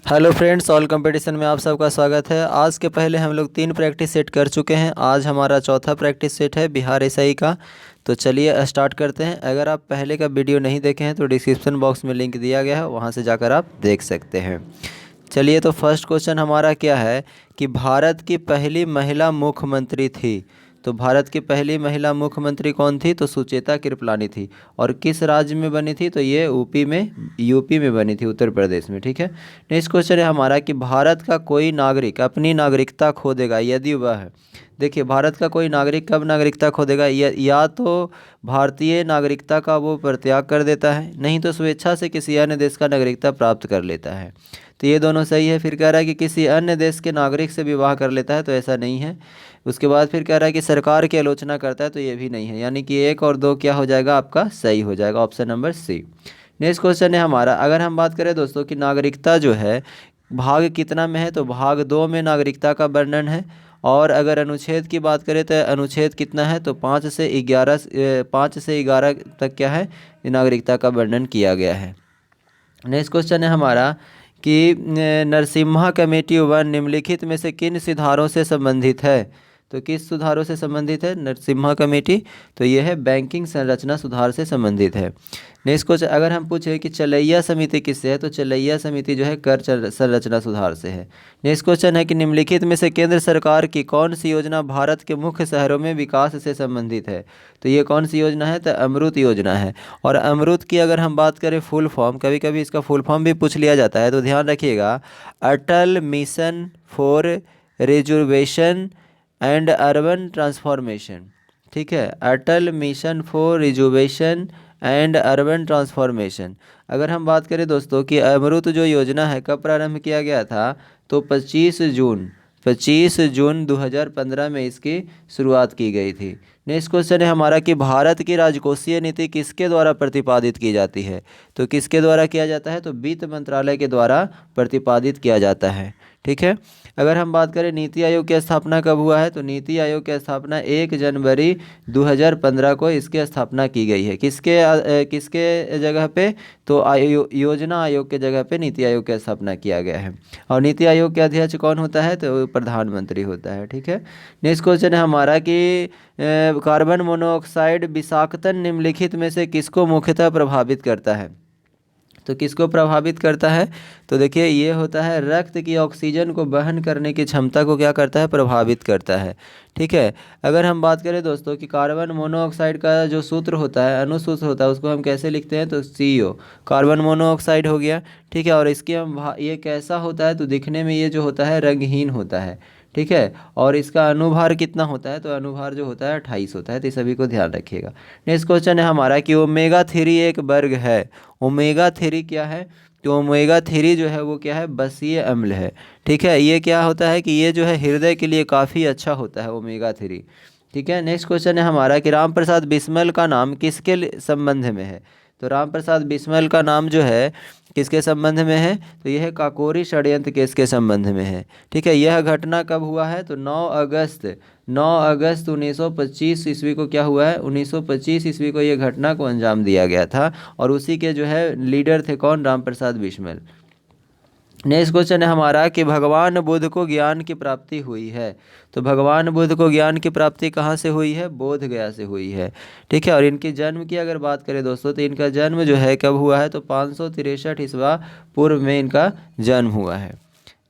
Hello friends, all competition में आप सबका स्वागत है। आज के पहले हम लोग 3 प्रैक्टिस सेट कर चुके हैं। आज हमारा चौथा प्रैक्टिस सेट है बिहार एसआई का। तो चलिए स्टार्ट करते हैं। अगर आप पहले का वीडियो नहीं देखे हैं तो डिस्क्रिप्शन बॉक्स में लिंक दिया गया है, वहां से जाकर आप देख सकते हैं। चलिए, तो फर्स्ट क्वेश्चन हमारा क्या है कि भारत की पहली महिला मुख्यमंत्री थी। तो भारत की पहली महिला मुख्यमंत्री कौन थी? तो सुचेता कृपलानी थी। और किस राज्य में बनी थी? तो ये यूपी में बनी थी, उत्तर प्रदेश में। ठीक है। नेक्स्ट क्वेश्चन है हमारा कि भारत का कोई नागरिक अपनी नागरिकता खो देगा यदि वह, देखिए, भारत का कोई नागरिक कब नागरिकता खो देगा? या तो भारतीय नागरिकता का वो परित्याग कर देता है, नहीं तो स्वेच्छा से किसी अन्य देश का नागरिकता प्राप्त कर लेता है। तो ये दोनों सही है। फिर कह रहा है कि किसी अन्य देश के नागरिक से विवाह कर लेता है, तो ऐसा नहीं है। उसके बाद फिर कह रहा है कि सरकार की आलोचना करता है, तो ये भी नहीं है। यानी कि 1 और 2 क्या हो जाएगा आपका? सही हो जाएगा, option number C. Next question है हमारा, अगर हम बात करें दोस्तों कि नागरिकता जो है भाग कितना में है, तो भाग 2 में नागरिकता का वर्णन है। और अगर अनुच्छेद की बात करें तो अनुच्छेद कितना है? तो 5 से 11 तक क्या है? नागरिकता का वर्णन किया गया है। नेक्स्ट क्वेश्चन है हमारा कि नरसिम्हा कमेटी 1 निम्नलिखित में से किन सुधारों से संबंधित है? तो किस सुधारों से संबंधित है नरसिम्हा कमेटी? तो यह है बैंकिंग संरचना सुधार से संबंधित है। नेक्स्ट क्वेश्चन, अगर हम पूछे कि चलैया समिति किससे है, तो चलैया समिति जो है कर संरचना सुधार से है। नेक्स्ट क्वेश्चन है कि निम्नलिखित में से केंद्र सरकार की कौन सी योजना भारत के मुख्य शहरों में विकास से संबंधित है? तो ये कौन सी योजना है? तो अमृत योजना है। और अमृत की अगर हम बात करें फुल फॉर्म, कभी कभी इसका फुल फॉर्म भी पूछ लिया जाता है, तो ध्यान रखिएगा, Atal mission for reservation and urban transformation. ठीक है, Atal mission for reservation and urban transformation. अगर हम बात करें दोस्तों कि अमृत जो योजना है कब प्रारंभ किया गया था, तो 25 जून 2015 में इसकी शुरुआत की गई थी। नेक्स्ट क्वेश्चन है हमारा कि भारत की राजकोषीय नीति किसके द्वारा प्रतिपादित की जाती है? तो किसके द्वारा किया जाता है? तो वित्त मंत्रालय के द्वारा प्रतिपादित किया जाता है। ठीक है। अगर हम बात करें नीति आयोग की स्थापना कब हुआ है, तो नीति आयोग की स्थापना 1 जनवरी 2015 को इसकी स्थापना की गई है। किसके जगह पे? तो योजना आयोग के जगह पे नीति आयोग की स्थापना किया गया है। और नीति आयोग के अध्यक्ष कौन होता है? तो प्रधानमंत्री होता है। ठीक है। नेक्स्ट क्वेश्चन है हमारा कि कार्बन मोनोऑक्साइड विषाक्तन निम्नलिखित में से किसको मुख्यतः प्रभावित करता है? तो किसको प्रभावित करता है? तो देखिए, ये होता है रक्त की ऑक्सीजन को वहन करने की क्षमता को क्या करता है? प्रभावित करता है। ठीक है। अगर हम बात करें दोस्तों कि कार्बन मोनोऑक्साइड का जो सूत्र होता है, अनुसूत्र होता है, उसको हम कैसे लिखते हैं? तो CO, कार्बन मोनोऑक्साइड हो गया। ठीक है। और इसके हम ये कैसा होता है? तो दिखने में ये जो होता है रंगहीन होता है। ठीक है। और इसका अनुभार कितना होता है? तो अनुभार जो होता है 28 होता है। तो सभी को ध्यान रखिएगा। नेक्स्ट क्वेश्चन है हमारा कि ओमेगा 3 एक वर्ग है। ओमेगा 3 क्या है? तो ओमेगा 3 जो है वो क्या है? बसीय अम्ल है। ठीक है। ये क्या होता है कि ये जो है हृदय के लिए काफ़ी अच्छा होता है ओमेगा 3। ठीक है। नेक्स्ट क्वेश्चन है हमारा कि राम प्रसाद बिस्मिल का नाम किसके संबंध में है? तो राम प्रसाद बिस्मिल का नाम जो है किसके संबंध में है? तो यह काकोरी षड्यंत्र केस के संबंध में है। ठीक है। यह घटना कब हुआ है? तो 9 अगस्त 1925 ईस्वी को क्या हुआ है? 1925 ईस्वी को यह घटना को अंजाम दिया गया था। और उसी के जो है लीडर थे कौन? राम प्रसाद बिस्मिल। नेक्स्ट क्वेश्चन है हमारा कि भगवान बुद्ध को ज्ञान की प्राप्ति हुई है। तो भगवान बुद्ध को ज्ञान की प्राप्ति कहाँ से हुई है? बोध गया से हुई है। ठीक है। और इनके जन्म की अगर बात करें दोस्तों, तो इनका जन्म जो है कब हुआ है? तो 563 ईस्वा पूर्व में इनका जन्म हुआ है।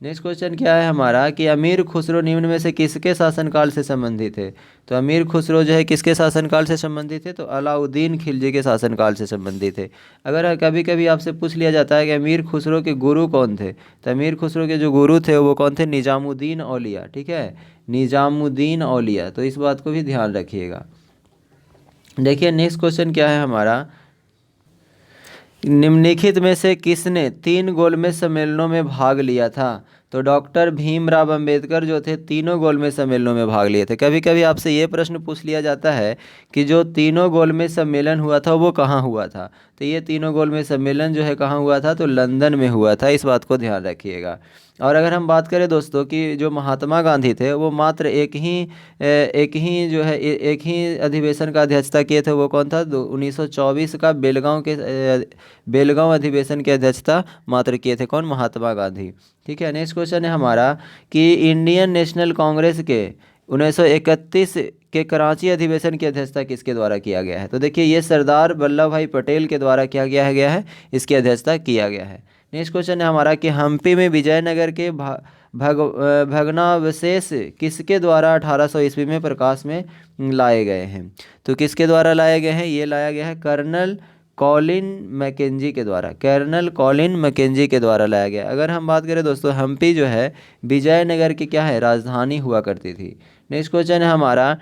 नेक्स्ट क्वेश्चन क्या है हमारा कि अमीर खुसरो निम्न में से किसके शासनकाल से संबंधित है? तो अमीर खुसरो जो है किसके शासनकाल से संबंधित है? तो अलाउद्दीन खिलजी के शासनकाल से संबंधित है। अगर कभी कभी आपसे पूछ लिया जाता है कि अमीर खुसरो के गुरु कौन थे, तो अमीर खुसरो के जो गुरु थे वो कौन थे? निजामुद्दीन औलिया। ठीक है, निजामुद्दीन औलिया। तो इस बात को भी ध्यान रखिएगा। देखिए, नेक्स्ट क्वेश्चन क्या है हमारा, निम्नलिखित में से किसने 3 गोलमेज सम्मेलनों में भाग लिया था? तो डॉक्टर भीमराव अंबेडकर जो थे तीनों गोलमेज सम्मेलनों में भाग लिए थे। कभी कभी आपसे ये प्रश्न पूछ लिया जाता है कि जो तीनों गोलमेज सम्मेलन हुआ था वो कहाँ हुआ था। तो ये तीनों गोलमेज सम्मेलन जो है कहाँ हुआ था, तो लंदन में हुआ था, इस बात को ध्यान रखिएगा। और अगर हम बात करें दोस्तों कि जो महात्मा गांधी थे वो मात्र एक ही जो है एक ही अधिवेशन का अध्यक्षता किए थे। वो कौन था? 1924 का बेलगांव अधिवेशन की अध्यक्षता मात्र किए थे। कौन? महात्मा गांधी। ठीक है। नेक्स्ट क्वेश्चन है हमारा कि इंडियन नेशनल कांग्रेस के 1931 के कराची अधिवेशन की अध्यक्षता किसके द्वारा किया गया है? तो देखिए ये सरदार वल्लभ भाई पटेल के द्वारा क्या गया है, इसकी अध्यक्षता किया गया है। नेक्स्ट क्वेश्चन है हमारा कि हम्पी में विजयनगर के भग्नावशेष किसके द्वारा 1800 ईस्वी में प्रकाश में लाए गए हैं? तो किसके द्वारा लाए गए हैं? ये लाया गया है कर्नल कॉलिन मैकेंजी के द्वारा। कर्नल कॉलिन मैकेंजी के द्वारा लाया गया। अगर हम बात करें दोस्तों, हम्पी जो है विजयनगर की क्या है, राजधानी हुआ करती थी। नेक्स्ट क्वेश्चन है हमारा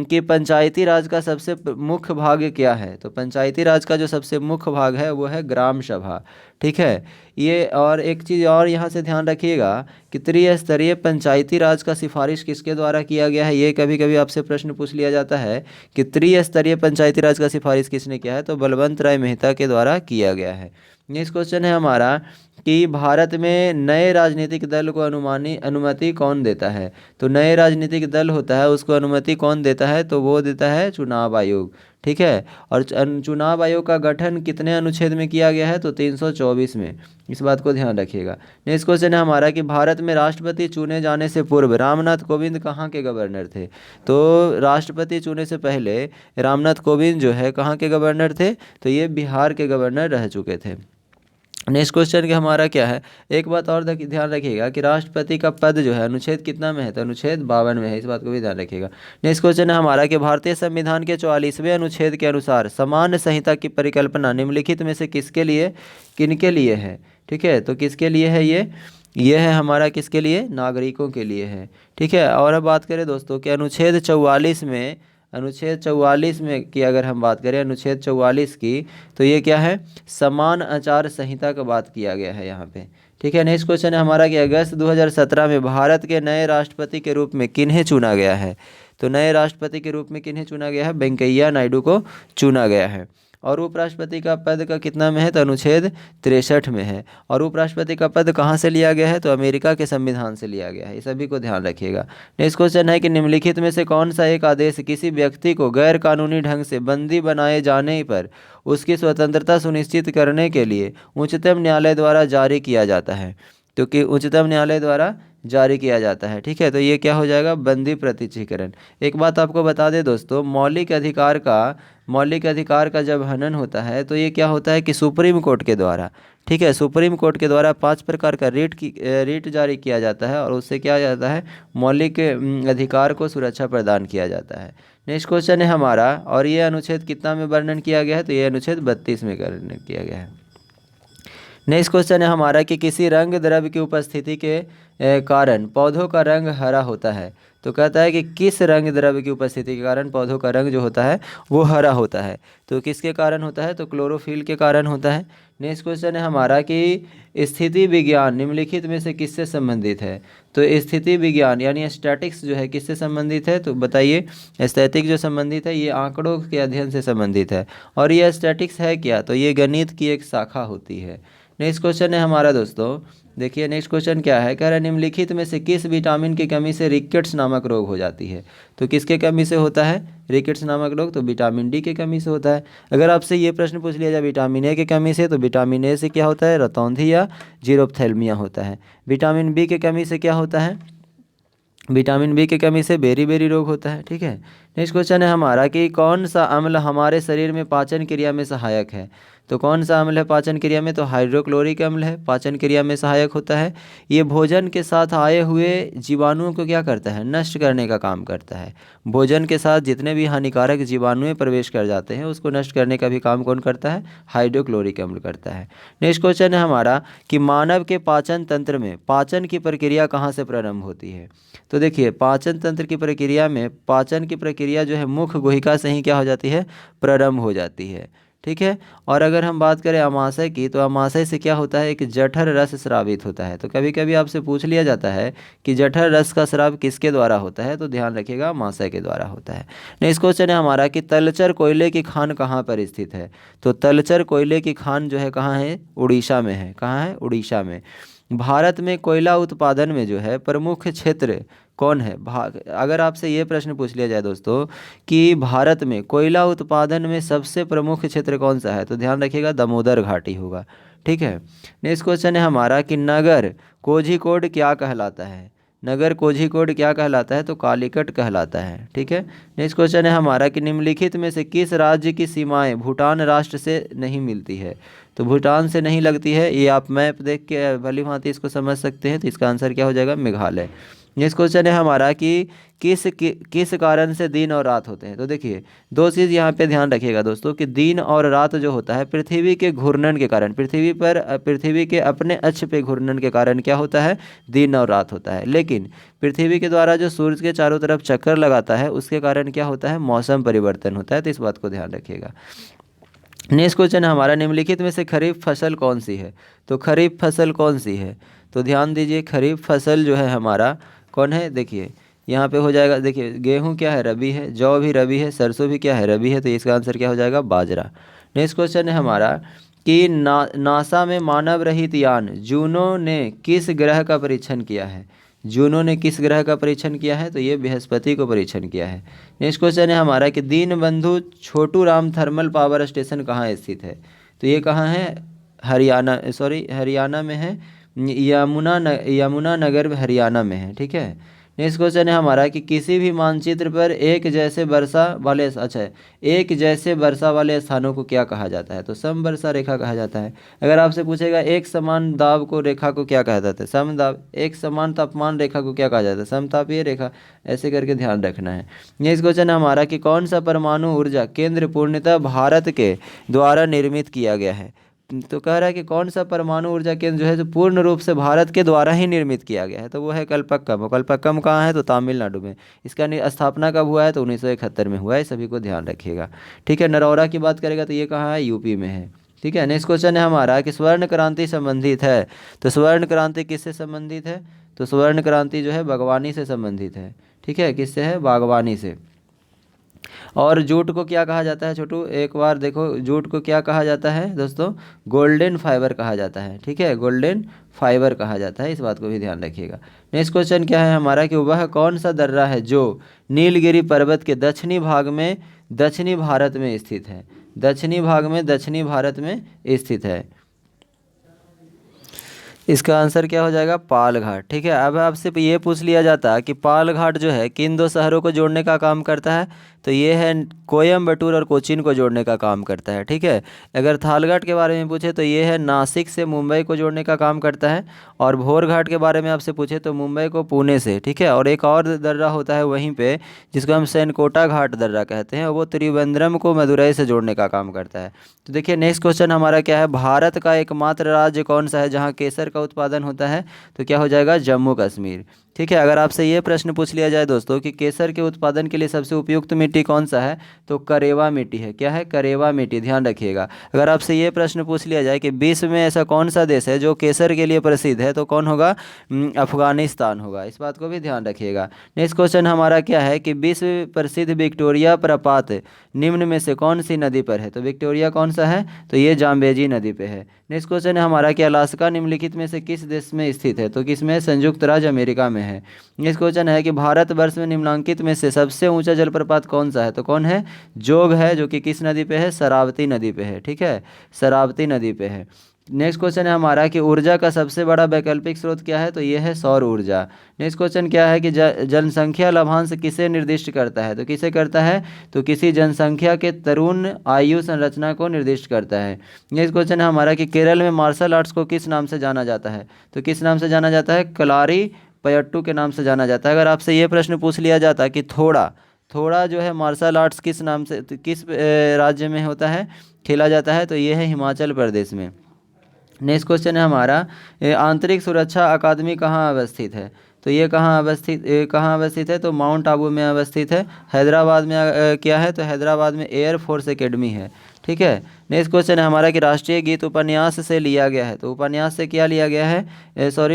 कि पंचायती राज का सबसे मुख्य भाग क्या है? तो पंचायती राज का जो सबसे मुख्य भाग है वो है ग्राम सभा। ठीक है। ये और एक चीज़ और यहाँ से ध्यान रखिएगा कि त्रिस्तरीय पंचायती राज का सिफारिश किसके द्वारा किया गया है? ये कभी कभी आपसे प्रश्न पूछ लिया जाता है कि त्रिस्तरीय पंचायती राज का सिफारिश किसने किया है? तो बलवंत राय मेहता के द्वारा किया गया है। नेक्स्ट क्वेश्चन है हमारा कि भारत में नए राजनीतिक दल को अनुमति कौन देता है? तो नए राजनीतिक दल होता है उसको अनुमति कौन देता है? तो वो देता है चुनाव आयोग। ठीक है। और चुनाव आयोग का गठन कितने अनुच्छेद में किया गया है? तो 324 में। इस बात को ध्यान रखिएगा। नेक्स्ट क्वेश्चन है हमारा कि भारत में राष्ट्रपति चुने जाने से पूर्व रामनाथ कोविंद कहाँ के गवर्नर थे? तो राष्ट्रपति चुने से पहले रामनाथ कोविंद जो है कहाँ के गवर्नर थे? तो ये बिहार के गवर्नर रह चुके थे। नेक्स्ट क्वेश्चन के हमारा क्या है, एक बात और ध्यान रखिएगा कि राष्ट्रपति का पद जो है अनुच्छेद कितना में है? तो अनुच्छेद 52 में है। इस बात को भी ध्यान रखिएगा। नेक्स्ट क्वेश्चन है हमारा कि भारतीय संविधान के 44वें अनुच्छेद के अनुसार समान संहिता की परिकल्पना निम्नलिखित में से किनके लिए है? ठीक है। तो किसके लिए है ये है हमारा किसके लिए? नागरिकों के लिए है। ठीक है। और अब बात करें दोस्तों कि अनुच्छेद 44 में की अगर हम बात करें अनुच्छेद 44 की, तो ये क्या है? समान आचार संहिता का बात किया गया है यहाँ पे। ठीक है। नेक्स्ट क्वेश्चन है हमारा कि अगस्त 2017 में भारत के नए राष्ट्रपति के रूप में किन्हें चुना गया है? तो नए राष्ट्रपति के रूप में किन्हें चुना गया है? वेंकैया नायडू को चुना गया है। और उपराष्ट्रपति का पद का कितना में है? तो अनुच्छेद 63 में है। और उपराष्ट्रपति का पद कहाँ से लिया गया है? तो अमेरिका के संविधान से लिया गया है। ये सभी को ध्यान रखिएगा। नेक्स्ट क्वेश्चन है कि निम्नलिखित में से कौन सा एक आदेश किसी व्यक्ति को गैर कानूनी ढंग से बंदी बनाए जाने पर उसकी स्वतंत्रता सुनिश्चित करने के लिए उच्चतम न्यायालय द्वारा जारी किया जाता है? तो कि उच्चतम न्यायालय द्वारा जारी किया जाता है। ठीक है। तो ये क्या हो जाएगा? बंदी प्रत्यक्षीकरण। एक बात आपको बता दें दोस्तों, मौलिक अधिकार का जब हनन होता है तो ये क्या होता है कि सुप्रीम कोर्ट के द्वारा, ठीक है, सुप्रीम कोर्ट के द्वारा 5 प्रकार का रिट जारी किया जाता है और उससे क्या जाता है? मौलिक अधिकार को सुरक्षा प्रदान किया जाता है। नेक्स्ट क्वेश्चन है हमारा, और ये अनुच्छेद कितना में वर्णन किया गया है? तो ये अनुच्छेद 32 में वर्णन किया गया है। नेक्स्ट क्वेश्चन है हमारा कि किसी रंग द्रव्य की उपस्थिति के कारण पौधों का रंग हरा होता है। तो कहता है कि किस रंग द्रव्य की उपस्थिति के कारण पौधों का रंग जो होता है वो हरा होता है? तो किसके कारण होता है? तो क्लोरोफिल के कारण होता है। नेक्स्ट क्वेश्चन है हमारा कि स्थिति विज्ञान निम्नलिखित में से किससे संबंधित है? तो स्थिति विज्ञान यानी स्टैटिक्स जो है किससे संबंधित है? तो बताइए। स्टैटिक जो संबंधित है ये आंकड़ों के अध्ययन से संबंधित है। और ये स्टैटिक्स है क्या? तो ये गणित की एक शाखा होती है। नेक्स्ट क्वेश्चन है हमारा दोस्तों, देखिए नेक्स्ट क्वेश्चन क्या है, कह रहा है निम्नलिखित में से किस विटामिन की कमी से रिकेट्स नामक रोग हो जाती है? तो किसके कमी से होता है रिकेट्स नामक रोग? तो विटामिन डी की कमी से होता है। अगर आपसे ये प्रश्न पूछ लिया जाए विटामिन ए की कमी से, तो विटामिन ए से क्या होता है? रतौंधी या जीरोप्थेल्मिया होता है। विटामिन बी की कमी से क्या होता है? विटामिन बी की कमी से बेरी रोग होता है। ठीक है। नेक्स्ट क्वेश्चन है हमारा कि कौन सा अम्ल हमारे शरीर में पाचन क्रिया में सहायक है? तो कौन सा अम्ल है पाचन क्रिया में? तो हाइड्रोक्लोरिक अम्ल है, पाचन क्रिया में सहायक होता है। ये भोजन के साथ आए हुए जीवाणुओं को क्या करता है? नष्ट करने का काम करता है। भोजन के साथ जितने भी हानिकारक जीवाणु प्रवेश कर जाते हैं उसको नष्ट करने का भी काम कौन करता है? हाइड्रोक्लोरिक अम्ल करता है। नेक्स्ट क्वेश्चन है हमारा कि मानव के पाचन तंत्र में पाचन की प्रक्रिया कहाँ से प्रारंभ होती है? तो देखिए पाचन तंत्र की प्रक्रिया में पाचन की प्रक्रिया जो है मुख्य गुहिका से ही क्या हो जाती है? प्रारंभ हो जाती है। ठीक है। और अगर हम बात करें अमाशय की, तो अमाशय से क्या होता है, एक जठर रस स्रावित होता है। तो कभी कभी आपसे पूछ लिया जाता है कि जठर रस का स्राव किसके द्वारा होता है, तो ध्यान रखिएगा अमाशय के द्वारा होता है। नेक्स्ट क्वेश्चन है हमारा कि तलचर कोयले की खान कहाँ पर स्थित है। तो तलचर कोयले की खान जो है कहाँ है, उड़ीसा में है। कहाँ है, उड़ीसा में। भारत में कोयला उत्पादन में जो है प्रमुख क्षेत्र कौन है। अगर आपसे ये प्रश्न पूछ लिया जाए दोस्तों कि भारत में कोयला उत्पादन में सबसे प्रमुख क्षेत्र कौन सा है, तो ध्यान रखिएगा दामोदर घाटी होगा। ठीक है। नेक्स्ट क्वेश्चन है हमारा कि नगर कोझिकोड क्या कहलाता है। नगर कोझिकोड क्या कहलाता है, तो कालीकट कहलाता है। ठीक है। नेक्स्ट क्वेश्चन है हमारा कि निम्नलिखित में से किस राज्य की सीमाएं भूटान राष्ट्र से नहीं मिलती है। तो भूटान से नहीं लगती है, ये आप मैप देख के भली भांति इसको समझ सकते हैं। तो इसका आंसर क्या हो जाएगा, मेघालय। नेक्स्ट क्वेश्चन है हमारा कि किस कारण से दिन और रात होते हैं। तो देखिए दो चीज़ यहाँ पे ध्यान रखिएगा दोस्तों कि दिन और रात जो होता है पृथ्वी के घूर्णन के कारण, पृथ्वी के अपने अक्ष पे घूर्णन के कारण क्या होता है, दिन और रात होता है। लेकिन पृथ्वी के द्वारा जो सूर्य के चारों तरफ चक्कर लगाता है उसके कारण क्या होता है, मौसम परिवर्तन होता है। तो इस बात को ध्यान रखिएगा। नेक्स्ट क्वेश्चन हमारा निम्नलिखित में से खरीफ फसल कौन सी है। तो खरीफ फसल कौन सी है, तो ध्यान दीजिए खरीफ फसल जो है हमारा कौन है। देखिए यहाँ पे हो जाएगा, देखिए गेहूं क्या है, रबी है। जौ भी रबी है। सरसों भी क्या है, रबी है। तो इसका आंसर क्या हो जाएगा, बाजरा। नेक्स्ट क्वेश्चन है हमारा कि नासा में मानव रहित यान जूनो ने किस ग्रह का परीक्षण किया है। जूनो ने किस ग्रह का परीक्षण किया है, तो ये बृहस्पति को परीक्षण किया है। नेक्स्ट क्वेश्चन है हमारा कि Deenbandhu Chhotu Ram thermal power station कहाँ स्थित है। तो ये कहाँ है, हरियाणा में है। यमुना नगर हरियाणा में है। ठीक है। नेक्स्ट क्वेश्चन है हमारा कि किसी भी मानचित्र पर एक जैसे वर्षा वाले स्थानों को क्या कहा जाता है। तो समवर्षा रेखा कहा जाता है। अगर आपसे पूछेगा एक समान दाब को रेखा को क्या कहा जाता है, समदाब। एक समान तापमान रेखा को क्या कहा जाता है, समतापीय रेखा। ऐसे करके ध्यान रखना है। नेक्स्ट क्वेश्चन है हमारा कि कौन सा परमाणु ऊर्जा केंद्र पूर्णतः भारत के द्वारा निर्मित किया गया है। तो कह रहा है कि कौन सा परमाणु ऊर्जा केंद्र जो है जो पूर्ण रूप से भारत के द्वारा ही निर्मित किया गया है, तो वो है कलपक्कम। और कलपक्कम कहाँ है, तो तमिलनाडु में। इसका स्थापना कब हुआ है, तो 1971 में हुआ है। सभी को ध्यान रखिएगा। ठीक है। नरौरा की बात करेगा तो ये कहाँ है, यूपी में है। ठीक है। नेक्स्ट क्वेश्चन है हमारा कि स्वर्ण क्रांति संबंधित है। तो स्वर्ण क्रांति किससे संबंधित है, तो स्वर्ण क्रांति जो है बागवानी से संबंधित है। ठीक है, किससे है, बागवानी से। और जूट को क्या कहा जाता है छोटू, एक बार देखो जूट को क्या कहा जाता है दोस्तों, गोल्डन फाइबर कहा जाता है। ठीक है, गोल्डन फाइबर कहा जाता है। इस बात को भी ध्यान रखिएगा। नेक्स्ट क्वेश्चन क्या है हमारा कि वह कौन सा दर्रा है जो नीलगिरी पर्वत के दक्षिणी भाग में दक्षिणी भारत में स्थित है। दक्षिणी भाग में दक्षिणी भारत में स्थित है। इसका आंसर क्या हो जाएगा, पाल घाट। ठीक है। अब आपसे ये पूछ लिया जाता कि पाल घाट जो है किन दो शहरों को जोड़ने का काम करता है, तो ये है कोयम्बटूर और कोचीन को जोड़ने का काम करता है। ठीक है। अगर थालघाट के बारे में पूछे तो ये है नासिक से मुंबई को जोड़ने का काम करता है। और भोर घाट के बारे में आपसे पूछे तो मुंबई को पुणे से। ठीक है। और एक और दर्रा होता है वहीं पे जिसको हम सैनकोटा घाट दर्रा कहते हैं, वो त्रिवेंद्रम को मदुरई से जोड़ने का काम करता है। तो देखिए नेक्स्ट क्वेश्चन हमारा क्या है, भारत का एकमात्र राज्य कौन सा है जहाँ केसर का उत्पादन होता है, तो क्या हो जाएगा, जम्मू कश्मीर। ठीक है। अगर आपसे ये प्रश्न पूछ लिया जाए दोस्तों कि केसर के उत्पादन के लिए सबसे उपयुक्त मिट्टी कौन सा है, तो करेवा मिट्टी है। क्या है, करेवा मिट्टी। ध्यान रखिएगा। अगर आपसे ये प्रश्न पूछ लिया जाए कि विश्व में ऐसा कौन सा देश है जो केसर के लिए प्रसिद्ध है, तो कौन होगा, अफगानिस्तान होगा। इस बात को भी ध्यान रखिएगा। नेक्स्ट क्वेश्चन हमारा क्या है कि विश्व प्रसिद्ध विक्टोरिया प्रपात निम्न में से कौन सी नदी पर है, तो विक्टोरिया कौन सा है, तो ये जाम्बेजी नदी पे है। नेक्स्ट क्वेश्चन है हमारा कि अलास्का निम्नलिखित में से किस देश में स्थित है, तो किसमें, संयुक्त राज्य अमेरिका में है। नेक्स्ट क्वेश्चन है कि भारतवर्ष में निम्नांकित में से सबसे ऊंचा जलप्रपात कौन सा है, तो कौन है, जोग है, जो कि किस नदी पे है, शरावती नदी पे है। ठीक है, शरावती नदी पे है। नेक्स्ट क्वेश्चन है हमारा कि ऊर्जा का सबसे बड़ा वैकल्पिक स्रोत क्या है, तो ये है सौर ऊर्जा। नेक्स्ट क्वेश्चन क्या है कि जनसंख्या लभांश किसे निर्दिष्ट करता है, तो किसे करता है, तो किसी जनसंख्या के तरुण आयु संरचना को निर्दिष्ट करता है। नेक्स्ट क्वेश्चन है हमारा कि केरल में मार्शल आर्ट्स को किस नाम से जाना जाता है, तो किस नाम से जाना जाता है, कलारी पयट्टू के नाम से जाना जाता है। अगर आपसे ये प्रश्न पूछ लिया जाता कि थोड़ा जो है मार्शल आर्ट्स किस नाम से, किस राज्य में होता है, खेला जाता है, तो ये है हिमाचल प्रदेश में। नेक्स्ट क्वेश्चन है हमारा आंतरिक सुरक्षा अकादमी कहाँ अवस्थित है, तो ये कहाँ अवस्थित है, तो माउंट आबू में अवस्थित है। हैदराबाद में क्या है, तो हैदराबाद में एयर फोर्स एकेडमी है। ठीक है। नेक्स्ट क्वेश्चन है हमारा कि राष्ट्रीय गीत उपन्यास से लिया गया है। तो उपन्यास से क्या लिया गया है,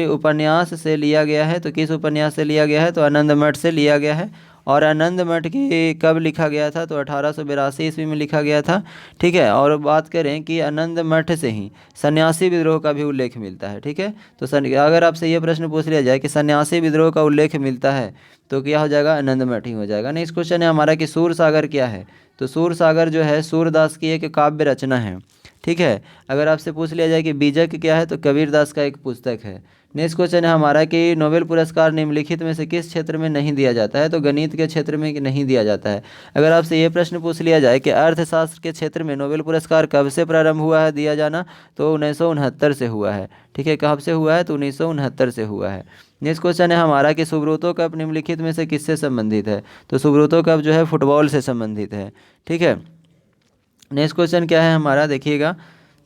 उपन्यास से लिया गया है। तो किस उपन्यास से लिया गया है, तो आनंद मठ से लिया गया है। और आनंद मठ की कब लिखा गया था, तो 1882 ईस्वी में लिखा गया था। ठीक है। और बात करें कि आनंद मठ से ही सन्यासी विद्रोह का भी उल्लेख मिलता है। ठीक है। तो अगर आपसे ये प्रश्न पूछ लिया जाए कि सन्यासी विद्रोह का उल्लेख मिलता है तो क्या हो जाएगा, आनंद मठ ही हो जाएगा। नेक्स्ट क्वेश्चन है हमारा कि सूरसागर क्या है। तो सूरसागर जो है सूरदास की एक काव्य रचना है। ठीक है। अगर आपसे पूछ लिया जाए कि बीजक क्या है, तो कबीरदास का एक पुस्तक है। नेक्स्ट क्वेश्चन है हमारा कि नोबेल पुरस्कार निम्नलिखित में से किस क्षेत्र में नहीं दिया जाता है। तो गणित के क्षेत्र में नहीं दिया जाता है। अगर आपसे ये प्रश्न पूछ लिया जाए कि अर्थशास्त्र के क्षेत्र में नोबेल पुरस्कार कब से प्रारंभ हुआ है दिया जाना, तो 1969 से हुआ है। ठीक है। कब से हुआ है, तो 1969 से हुआ है। नेक्स्ट क्वेश्चन है हमारा कि सुब्रतो कप निम्नलिखित में से किससे संबंधित है। तो सुब्रतो कप जो है फुटबॉल से संबंधित है। ठीक है। नेक्स्ट क्वेश्चन क्या है हमारा, देखिएगा।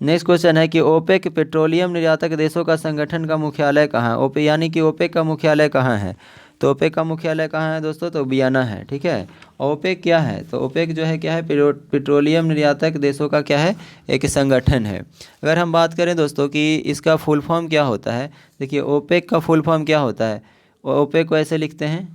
नेक्स्ट क्वेश्चन है कि ओपेक पेट्रोलियम निर्यातक देशों का संगठन का मुख्यालय कहाँ है। ओपेक यानी कि ओपेक का मुख्यालय कहाँ है। तो ओपेक का मुख्यालय कहाँ है दोस्तों, तो वियना है। ठीक है। ओपेक क्या है, तो ओपेक जो है क्या है, पेट्रोलियम निर्यातक देशों का क्या है, एक संगठन है। अगर हम बात करें दोस्तों कि इसका फुल फॉर्म क्या होता है, देखिए ओपेक का फुल फॉर्म क्या होता है। ओपेक को ऐसे लिखते हैं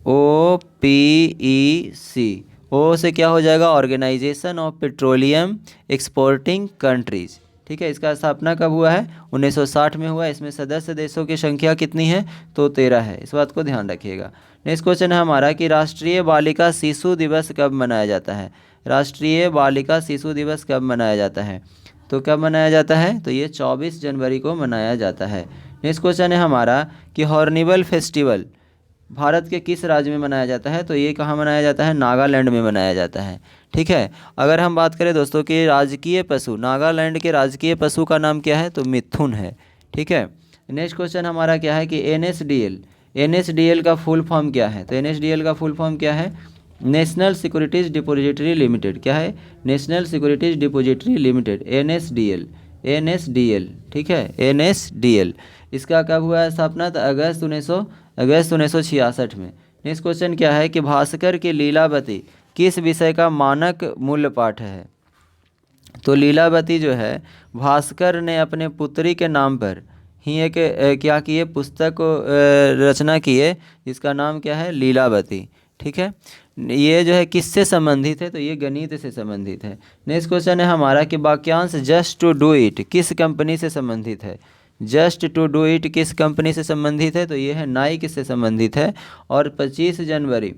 OPEC। ओ से क्या हो जाएगा, organisation of petroleum exporting countries. ठीक है। इसका स्थापना कब हुआ है, 1960 में हुआ। इसमें सदस्य देशों की संख्या कितनी है, तो 13 है। इस बात को ध्यान रखिएगा। नेक्स्ट क्वेश्चन है हमारा कि राष्ट्रीय बालिका शिशु दिवस कब मनाया जाता है। राष्ट्रीय बालिका शिशु दिवस कब मनाया जाता है, तो कब मनाया जाता है, तो ये 24 जनवरी को मनाया जाता है। नेक्स्ट क्वेश्चन है हमारा कि हॉर्निबल फेस्टिवल भारत के किस राज्य में मनाया जाता है। तो ये कहाँ मनाया जाता है, नागालैंड में मनाया जाता है। ठीक है। अगर हम बात करें दोस्तों कि राजकीय पशु, नागालैंड के राजकीय पशु का नाम क्या है, तो मिथुन है। ठीक है। नेक्स्ट क्वेश्चन हमारा क्या है कि NSDL का फुल फॉर्म क्या है। तो NSDL का फुल फॉर्म क्या है, नेशनल सिक्योरिटीज़ डिपॉजिटरी लिमिटेड। क्या है, national securities depository limited, NSDL। ठीक है। NSDL इसका कब हुआ है स्थापना, तो अगस्त 1966 में। नेक्स्ट क्वेश्चन क्या है कि भास्कर की लीलावती किस विषय का मानक मूल्य पाठ है। तो लीलावती जो है भास्कर ने अपने पुत्री के नाम पर ही एक क्या किए, पुस्तक रचना की है जिसका नाम क्या है, लीलावती। ठीक है। ये जो है किससे संबंधित है, तो ये गणित से संबंधित है। नेक्स्ट क्वेश्चन है हमारा कि वाक्यांश जस्ट टू डू इट किस कंपनी से संबंधित है। जस्ट टू डू इट किस कंपनी से संबंधित है, तो ये है नाइक से संबंधित है। और 25 जनवरी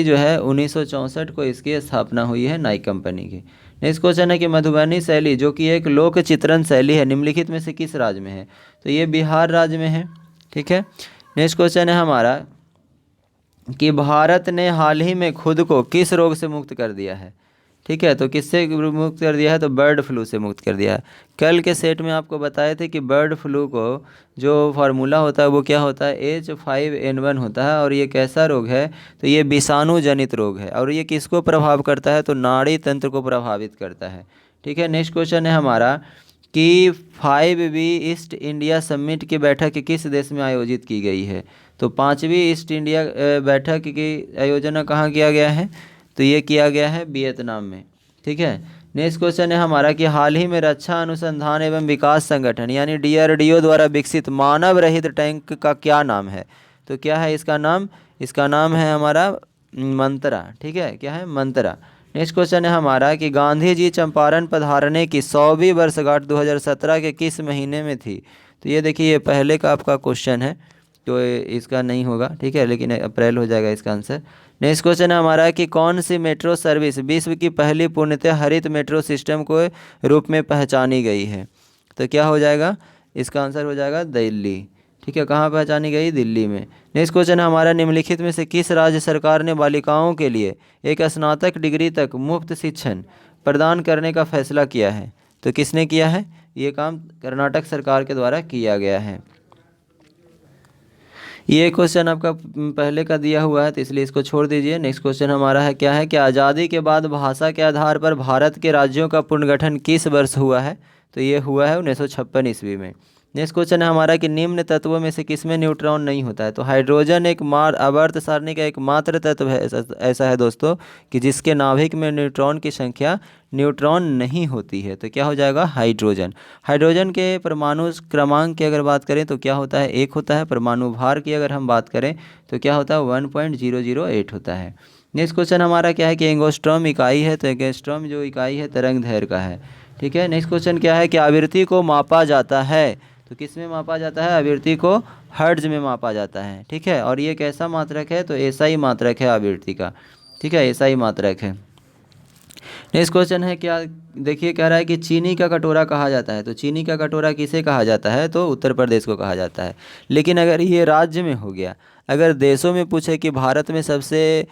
जो है 1964 को इसकी स्थापना हुई है नाइक कंपनी की। नेक्स्ट क्वेश्चन है कि मधुबनी शैली जो कि एक लोक चित्रण शैली है निम्नलिखित में से किस राज्य में है। तो ये बिहार राज्य में है। ठीक है। नेक्स्ट क्वेश्चन है हमारा कि भारत ने हाल ही में खुद को किस रोग से मुक्त कर दिया है। ठीक है। तो किससे मुक्त कर दिया है, तो बर्ड फ्लू से मुक्त कर दिया है। कल के सेट में आपको बताए थे कि बर्ड फ्लू को जो फार्मूला होता है वो क्या होता है, H5N1 होता है। और ये कैसा रोग है, तो ये विषाणु जनित रोग है। और ये किसको प्रभाव करता है, तो नाड़ी तंत्र को प्रभावित करता है। ठीक है। नेक्स्ट क्वेश्चन है हमारा कि 5वीं ईस्ट इंडिया समिट की बैठक किस देश में आयोजित की गई है। तो 5वीं ईस्ट इंडिया बैठक की आयोजना कहाँ किया गया है, तो ये किया गया है वियतनाम में। ठीक है। नेक्स्ट क्वेश्चन है हमारा कि हाल ही में रक्षा अनुसंधान एवं विकास संगठन यानी DRDO द्वारा विकसित मानव रहित टैंक का क्या नाम है। तो क्या है इसका नाम, इसका नाम है हमारा मंत्रा। ठीक है। क्या है, मंत्रा। नेक्स्ट क्वेश्चन है हमारा कि गांधी जी चंपारण पधारने की 100वीं वर्षगांठ 2017 के किस महीने में थी। तो ये देखिए ये पहले का आपका क्वेश्चन है, तो इसका नहीं होगा। ठीक है। लेकिन अप्रैल हो जाएगा इसका आंसर। नेक्स्ट क्वेश्चन है हमारा कि कौन सी मेट्रो सर्विस विश्व की पहली पूर्णतः हरित मेट्रो सिस्टम को रूप में पहचानी गई है। तो क्या हो जाएगा, इसका आंसर हो जाएगा दिल्ली। ठीक है। कहाँ पहचानी गई, दिल्ली में। नेक्स्ट क्वेश्चन है हमारा निम्नलिखित में से किस राज्य सरकार ने बालिकाओं के लिए एक स्नातक डिग्री तक मुफ्त शिक्षण प्रदान करने का फैसला किया है। तो किसने किया है, ये काम कर्नाटक सरकार के द्वारा किया गया है। ये क्वेश्चन आपका पहले का दिया हुआ है तो इसलिए इसको छोड़ दीजिए। नेक्स्ट क्वेश्चन हमारा है क्या है कि आज़ादी के बाद भाषा के आधार पर भारत के राज्यों का पुनर्गठन किस वर्ष हुआ है। तो ये हुआ है 1956 ईस्वी में। नेक्स्ट क्वेश्चन है हमारा कि निम्न तत्वों में से किसमें न्यूट्रॉन नहीं होता है। तो हाइड्रोजन एक आवर्त सारणी का एकमात्र तत्व है ऐसा है दोस्तों कि जिसके नाभिक में न्यूट्रॉन की संख्या न्यूट्रॉन नहीं होती है। तो क्या हो जाएगा हाइड्रोजन। हाइड्रोजन के परमाणु क्रमांक की अगर बात करें तो क्या होता है 1 होता है। परमाणु भार की अगर हम बात करें तो क्या होता है 1.008 होता है। नेक्स्ट क्वेश्चन हमारा क्या है कि एंगस्ट्रॉम इकाई है। तो एंगस्ट्रॉम जो इकाई है तरंग दैर्घ्य का है। ठीक है। नेक्स्ट क्वेश्चन क्या है कि आवृत्ति को मापा जाता है। तो किस में मापा जाता है, आवृत्ति को हर्ट्ज में मापा जाता है। ठीक है। और ये कैसा मात्रक है, तो ऐसा ही मात्रक है आवृत्ति का। ठीक है, ऐसा ही मात्रक है। नेक्स्ट क्वेश्चन है क्या, देखिए कह रहा है कि चीनी का कटोरा कहा जाता है। तो चीनी का कटोरा किसे कहा जाता है, तो उत्तर प्रदेश को कहा जाता है। लेकिन अगर ये राज्य में हो गया, अगर देशों में पूछे कि भारत में सबसे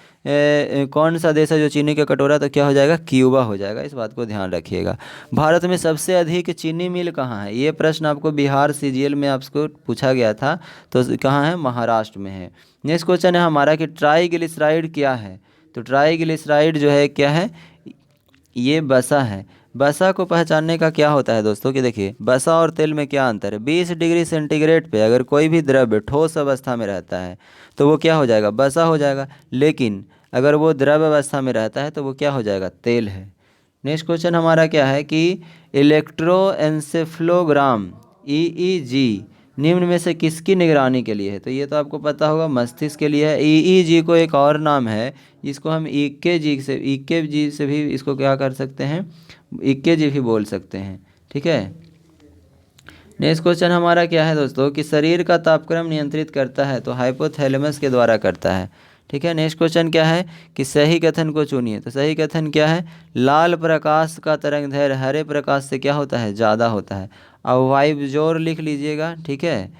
कौन सा देश है जो चीनी का कटोरा, तो क्या हो जाएगा क्यूबा हो जाएगा। इस बात को ध्यान रखिएगा। भारत में सबसे अधिक चीनी मिल कहाँ है, ये प्रश्न आपको बिहार सीजीएल में आपको पूछा गया था। तो कहाँ है, महाराष्ट्र में है। नेक्स्ट क्वेश्चन है हमारा कि ट्राइग्लिसराइड क्या है। तो ट्राइग्लिसराइड जो है क्या है, ये बसा है। बसा को पहचानने का क्या होता है दोस्तों कि देखिए बसा और तेल में क्या अंतर है। 20 डिग्री सेंटीग्रेड पे अगर कोई भी द्रव्य ठोस अवस्था में रहता है तो वो क्या हो जाएगा, बसा हो जाएगा। लेकिन अगर वो द्रव अवस्था में रहता है तो वो क्या हो जाएगा, तेल है। नेक्स्ट क्वेश्चन हमारा क्या है कि इलेक्ट्रोएन्सेफ्लोग्राम ईईजी निम्न में से किसकी निगरानी के लिए है। तो ये तो आपको पता होगा, मस्तिष्क के लिए है। ईईजी को एक और नाम है जिसको हम ईकेजी से भी इसको क्या कर सकते हैं, ईकेजी भी बोल सकते हैं। ठीक है। नेक्स्ट क्वेश्चन हमारा क्या है दोस्तों कि शरीर का तापक्रम नियंत्रित करता है। तो हाइपोथैलेमस के द्वारा करता है। ठीक है। नेक्स्ट क्वेश्चन क्या है कि सही कथन को चुनिए। तो सही कथन क्या है, लाल प्रकाश का तरंग दैर्घ्य हरे प्रकाश से क्या होता है, ज़्यादा होता है। अब वाइब्जोर लिख लीजिएगा। ठीक है।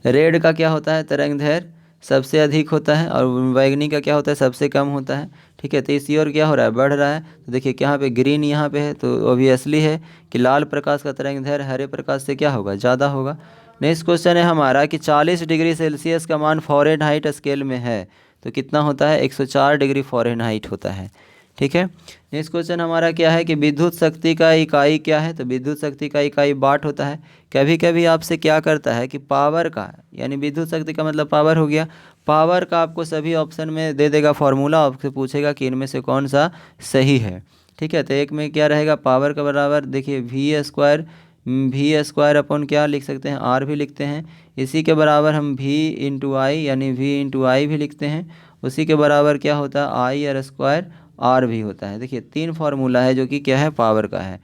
रेड का क्या होता है, तरंग दैर्घ्य सबसे अधिक होता है, और बैगनी का क्या होता है, सबसे कम होता है। ठीक है। तो इसी ओर क्या हो रहा है, बढ़ रहा है। तो देखिए यहाँ पे ग्रीन यहाँ पे है, तो ऑब्वियसली है कि लाल प्रकाश का तरंग दैर्घ्य हरे प्रकाश से क्या होगा, ज़्यादा होगा। नेक्स्ट क्वेश्चन है हमारा कि 40 डिग्री सेल्सियस का मान फ़ारेनहाइट स्केल में है तो कितना होता है, 104 डिग्री फ़ारेनहाइट होता है। ठीक है। नेक्स्ट क्वेश्चन हमारा क्या है कि विद्युत शक्ति का इकाई क्या है। तो विद्युत शक्ति का इकाई वाट होता है। कभी कभी आपसे क्या करता है कि पावर का, यानी विद्युत शक्ति का मतलब पावर हो गया, पावर का आपको सभी ऑप्शन में दे देगा फॉर्मूला, आपसे पूछेगा कि इनमें से कौन सा सही है। ठीक है। तो एक में क्या रहेगा, पावर का बराबर देखिए V² अपन क्या लिख सकते हैं, R भी लिखते हैं। इसी के बराबर हम V×I यानी V×I भी लिखते हैं। उसी के बराबर क्या होता है, I² R भी होता है। देखिए 3 फार्मूला है जो कि क्या है, पावर का है।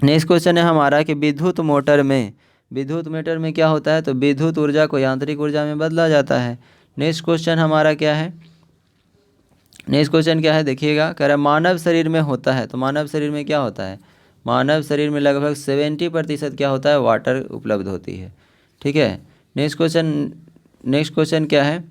नेक्स्ट क्वेश्चन है हमारा कि विद्युत मोटर में क्या होता है। तो विद्युत ऊर्जा को यांत्रिक ऊर्जा में बदला जाता है। नेक्स्ट क्वेश्चन हमारा क्या है, नेक्स्ट क्वेश्चन क्या है देखिएगा, कह रहा है मानव शरीर में होता है। तो मानव शरीर में क्या होता है, मानव शरीर में लगभग 70% क्या होता है, वाटर उपलब्ध होती है। ठीक है। नेक्स्ट क्वेश्चन क्या है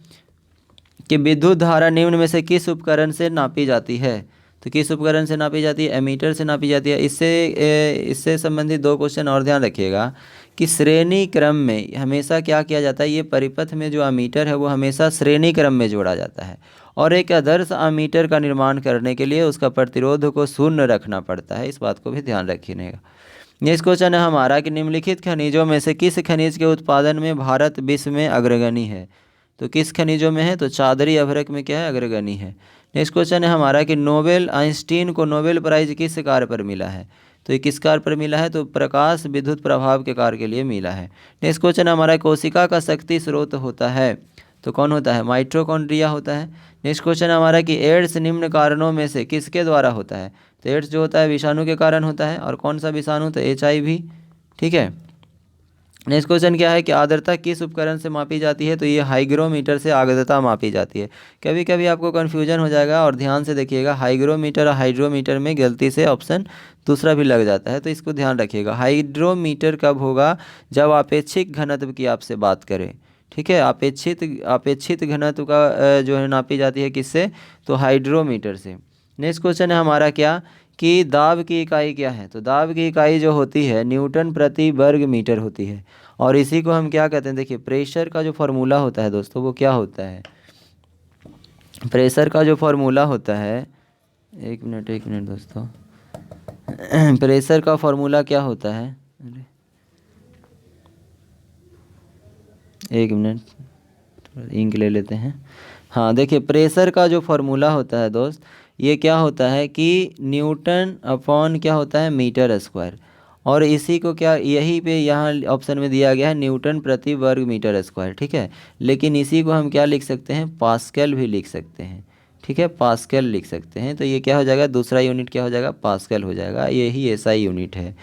कि विद्युत धारा निम्न में से किस उपकरण से नापी जाती है। तो किस उपकरण से नापी जाती है, एमीटर से नापी जाती है। इससे संबंधित 2 क्वेश्चन और ध्यान रखिएगा कि श्रेणी क्रम में हमेशा क्या किया जाता है, ये परिपथ में जो अमीटर है वो हमेशा श्रेणी क्रम में जोड़ा जाता है। और एक आदर्श अमीटर का निर्माण करने के लिए उसका प्रतिरोध को शून्य रखना पड़ता है। इस बात को भी ध्यान रखिएगा। नेक्स्ट क्वेश्चन है हमारा कि निम्नलिखित खनिजों में से किस खनिज के उत्पादन में भारत विश्व में अग्रगणी है। तो किस खनिजों में है, तो चादरी अभ्रक में क्या है, अग्रगणी है। नेक्स्ट क्वेश्चन है हमारा कि आइंस्टीन को नोबेल प्राइज किस कार्य पर मिला है। तो ये किस कार्य पर मिला है, तो प्रकाश विद्युत प्रभाव के कार्य के लिए मिला है। नेक्स्ट क्वेश्चन हमारा कोशिका का शक्ति स्रोत होता है। तो कौन होता है, माइटोकॉन्ड्रिया होता है। नेक्स्ट क्वेश्चन हमारा कि एड्स निम्न कारणों में से किसके द्वारा होता है। तो एड्स जो होता है विषाणु के कारण होता है। और कौन सा विषाणु, तो HIV। ठीक है। नेक्स्ट क्वेश्चन क्या है कि आर्द्रता किस उपकरण से मापी जाती है। तो ये हाइग्रोमीटर से आर्द्रता मापी जाती है। कभी कभी आपको कन्फ्यूजन हो जाएगा, और ध्यान से देखिएगा, हाइग्रोमीटर और हाइड्रोमीटर में गलती से ऑप्शन दूसरा भी लग जाता है, तो इसको ध्यान रखिएगा। हाइड्रोमीटर कब होगा, जब आपेक्षिक घनत्व की आपसे बात करें। ठीक है। अपेक्षित घनत्व का जो है नापी जाती है किससे, तो हाइड्रोमीटर से। नेक्स्ट क्वेश्चन है हमारा क्या कि दाब की इकाई क्या है। तो दाब की इकाई जो होती है न्यूटन प्रति वर्ग मीटर होती है। और इसी को हम क्या कहते हैं, देखिए प्रेशर का जो फार्मूला होता है दोस्तों वो क्या होता है, प्रेशर का जो फार्मूला होता है, एक मिनट दोस्तों, प्रेशर का फॉर्मूला क्या होता है? एक मिनट, थोड़ा इंक ले लेते हैं। हाँ देखिए, प्रेशर का जो फॉर्मूला होता है दोस्त, ये क्या होता है कि न्यूटन अपॉन क्या होता है, मीटर स्क्वायर। और इसी को क्या, यही पे यहाँ ऑप्शन में दिया गया है न्यूटन प्रति वर्ग मीटर स्क्वायर, ठीक है। लेकिन इसी को हम क्या लिख सकते हैं, पास्कल भी लिख सकते हैं, ठीक है, पास्कल लिख सकते हैं। तो ये क्या हो जाएगा, दूसरा यूनिट क्या हो जाएगा, पास्कल हो जाएगा। यही ऐसा यूनिट है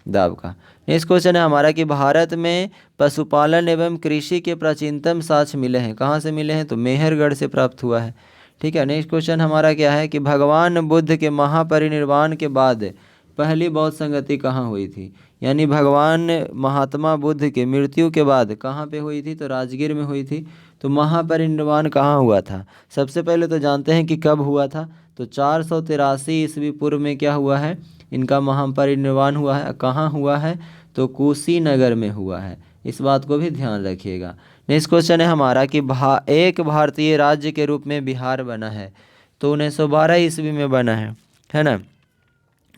दाब का। नेक्स्ट क्वेश्चन है हमारा कि भारत में पशुपालन एवं कृषि के प्राचीनतम साक्ष्य मिले हैं, कहाँ से मिले हैं, तो मेहरगढ़ से प्राप्त हुआ है, ठीक है। नेक्स्ट क्वेश्चन हमारा क्या है कि भगवान बुद्ध के महापरिनिर्वाण के बाद पहली बौद्ध संगति कहाँ हुई थी, यानी भगवान महात्मा बुद्ध के मृत्यु के बाद कहाँ पे हुई थी, तो राजगीर में हुई थी। तो महापरिनिर्वाण कहाँ हुआ था, सबसे पहले तो जानते हैं कि कब हुआ था, तो 483 ईस्वी पूर्व में क्या हुआ है, इनका महापरिनिर्वाण हुआ है। कहाँ हुआ है, तो कुशीनगर में हुआ है, इस बात को भी ध्यान रखिएगा। नेक्स्ट क्वेश्चन है हमारा कि एक भारतीय राज्य के रूप में बिहार बना है, तो 1912 ईस्वी में बना है ना।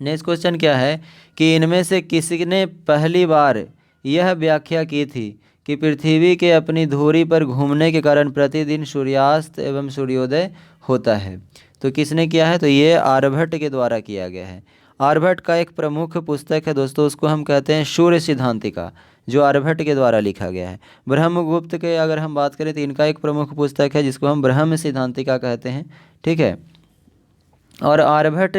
नेक्स्ट क्वेश्चन क्या है कि इनमें से किसने पहली बार यह व्याख्या की थी कि पृथ्वी के अपनी धुरी पर घूमने के कारण प्रतिदिन सूर्यास्त एवं सूर्योदय होता है, तो किसने किया है, तो ये आर्यभट्ट के द्वारा किया गया है। आर्यभट्ट का एक प्रमुख पुस्तक है दोस्तों, उसको हम कहते हैं सूर्य सिद्धांतिका, जो आर्यभट्ट के द्वारा लिखा गया है। ब्रह्मगुप्त के अगर हम बात करें तो इनका एक प्रमुख पुस्तक है जिसको हम ब्रह्म सिद्धांतिका कहते हैं, ठीक है। और आर्यभट्ट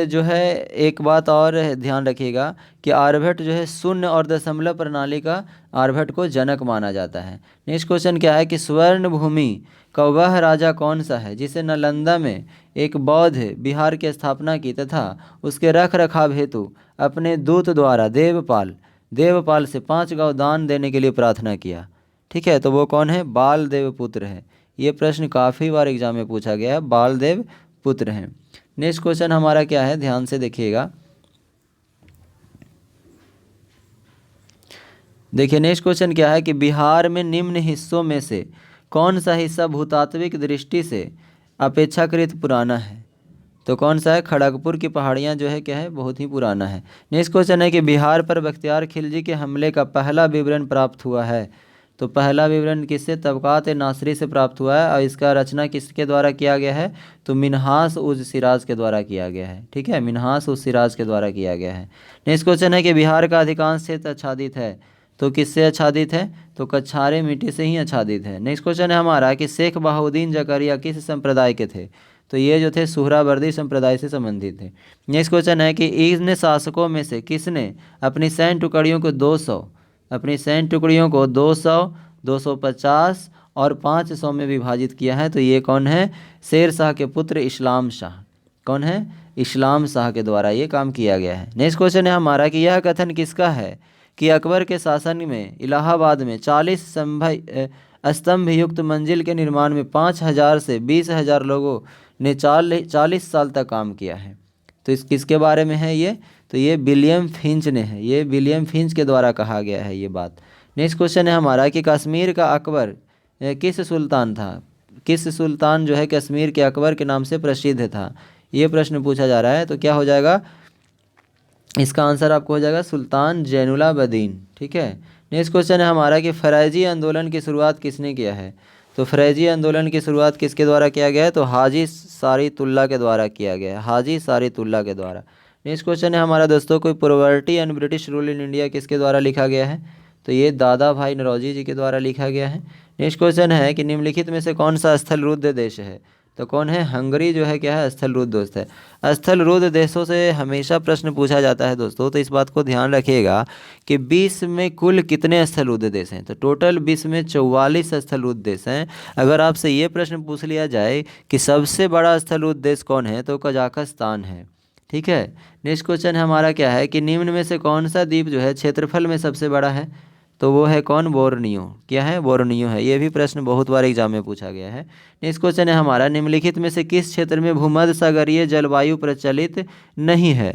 जो है, एक बात और ध्यान रखिएगा कि आर्यभट्ट जो है शून्य और दशमलव प्रणाली का आर्यभट्ट को जनक माना जाता है। नेक्स्ट क्वेश्चन क्या है कि स्वर्ण भूमि का वह राजा कौन सा है जिसे नालंदा में एक बौद्ध विहार की स्थापना की तथा उसके रख रखाव हेतु अपने दूत द्वारा देवपाल से 5 गांव दान देने के लिए प्रार्थना किया, ठीक है। तो वो कौन है, बालदेव पुत्र है। ये प्रश्न काफ़ी बार एग्जाम में पूछा गया है, बालदेव पुत्र हैं। नेक्स्ट क्वेश्चन हमारा क्या है, ध्यान से देखिएगा। देखिए नेक्स्ट क्वेश्चन क्या है कि बिहार में निम्न हिस्सों में से कौन सा हिस्सा भूतात्विक दृष्टि से अपेक्षाकृत पुराना है, तो कौन सा है, खड़गपुर की पहाड़ियाँ जो है क्या है, बहुत ही पुराना है। नेक्स्ट क्वेश्चन है कि बिहार पर बख्तियार खिलजी के हमले का पहला विवरण प्राप्त हुआ है, तो पहला विवरण किससे, तबकात नासरी से प्राप्त हुआ है। और इसका रचना किसके द्वारा किया गया है, तो मिन्हास उज सिराज के द्वारा किया गया है, ठीक है, मिन्हास उज सिराज के द्वारा किया गया है। नेक्स्ट क्वेश्चन है कि बिहार का अधिकांश क्षेत्र आच्छादित है, तो किससे आच्छादित है, तो कछारे मिट्टी से ही आच्छादित है। नेक्स्ट क्वेश्चन है हमारा कि शेख बहाउद्दीन जकरिया किस संप्रदाय के थे, तो ये जो थे सुहरावर्दी संप्रदाय से संबंधित थे। नेक्स्ट क्वेश्चन है कि इन शासकों में से किसने अपनी सैन्य टुकड़ियों को 200, 250 और 500 में विभाजित किया है, तो ये कौन है, शेर शाह के पुत्र इस्लाम शाह, कौन है, इस्लाम शाह के द्वारा ये काम किया गया है। नेक्स्ट क्वेश्चन है हमारा कि यह कथन किसका है कि अकबर के शासन में इलाहाबाद में 40 स्तंभ युक्त मंजिल के निर्माण में 5,000 से 20,000 लोगों ने 40 साल तक काम किया है, तो इस किसके बारे में है ये, तो ये विलियम फिंच ने है, ये विलियम फिंच के द्वारा कहा गया है ये बात। नेक्स्ट क्वेश्चन है हमारा कि कश्मीर का अकबर किस सुल्तान था, किस सुल्तान जो है कश्मीर के अकबर के नाम से प्रसिद्ध था, ये प्रश्न पूछा जा रहा है। तो क्या हो जाएगा, इसका आंसर आपको हो जाएगा सुल्तान जैनुलाब्दीन, ठीक है। नेक्स्ट क्वेश्चन है हमारा कि फरैजी आंदोलन की शुरुआत किसने किया है, तो फरैजी आंदोलन की शुरुआत किसके द्वारा किया गया है, तो हाजी सारीतुल्ला के द्वारा किया गया है, हाजी सारीतुल्ला के द्वारा। नेक्स्ट क्वेश्चन है हमारा दोस्तों कोई poverty and British rule in India किसके द्वारा लिखा गया है, तो ये दादा भाई नौरोजी जी के द्वारा लिखा गया है। नेक्स्ट क्वेश्चन है कि निम्नलिखित में से कौन सा स्थलरुद्ध देश है, तो कौन है, हंगरी जो है क्या है, स्थलरुद्ध दोस्त है। स्थलरुद्ध देशों से हमेशा प्रश्न पूछा जाता है दोस्तों, तो इस बात को ध्यान रखिएगा कि विश्व में कुल कितने स्थलरुद्ध देश हैं, तो टोटल विश्व में 44 स्थलरुद्ध देश हैं। अगर आपसे ये प्रश्न पूछ लिया जाए कि सबसे बड़ा स्थलरुद्ध देश कौन है, तो कजाकिस्तान है, ठीक है। नेक्स्ट क्वेश्चन हमारा क्या है कि निम्न में से कौन सा द्वीप जो है क्षेत्रफल में सबसे बड़ा है, तो वो है कौन, बोर्नियो, क्या है, बोर्नियो है। ये भी प्रश्न बहुत बार एग्जाम में पूछा गया है। नेक्स्ट क्वेश्चन है हमारा निम्नलिखित में से किस क्षेत्र में भूमध्य सागरीय जलवायु प्रचलित नहीं है,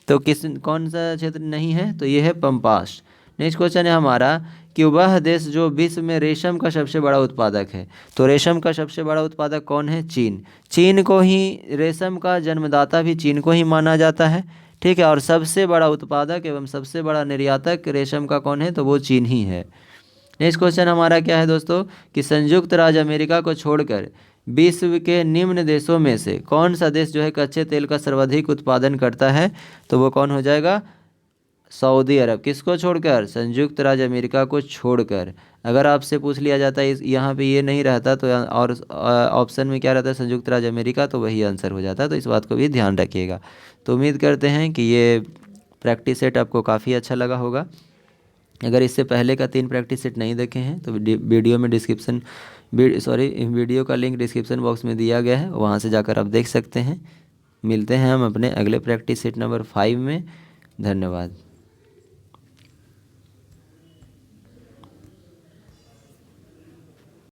तो कौन सा क्षेत्र नहीं है, तो ये है पंपास। नेक्स्ट क्वेश्चन है हमारा कि वह देश जो विश्व में रेशम का सबसे बड़ा उत्पादक है, तो रेशम का सबसे बड़ा उत्पादक कौन है, चीन को ही रेशम का जन्मदाता भी चीन को ही माना जाता है, ठीक है। और सबसे बड़ा उत्पादक एवं सबसे बड़ा निर्यातक रेशम का कौन है, तो वो चीन ही है। नेक्स्ट क्वेश्चन हमारा क्या है दोस्तों कि संयुक्त राज्य अमेरिका को छोड़कर विश्व के निम्न देशों में से कौन सा देश जो है कच्चे तेल का सर्वाधिक उत्पादन करता है, तो वो कौन हो जाएगा, सऊदी अरब। किसको छोड़कर, संयुक्त राज्य अमेरिका को छोड़कर। अगर आपसे पूछ लिया जाता है यहाँ पे ये नहीं रहता तो और ऑप्शन में क्या रहता है, संयुक्त राज्य अमेरिका, तो वही आंसर हो जाता है। तो इस बात को भी ध्यान रखिएगा। तो उम्मीद करते हैं कि ये प्रैक्टिस सेट आपको काफ़ी अच्छा लगा होगा। अगर इससे पहले का 3 प्रैक्टिस सेट नहीं देखे हैं तो वीडियो में वीडियो का लिंक डिस्क्रिप्शन बॉक्स में दिया गया है, वहाँ से जाकर आप देख सकते हैं। मिलते हैं हम अपने अगले प्रैक्टिस सेट नंबर 5 में। धन्यवाद।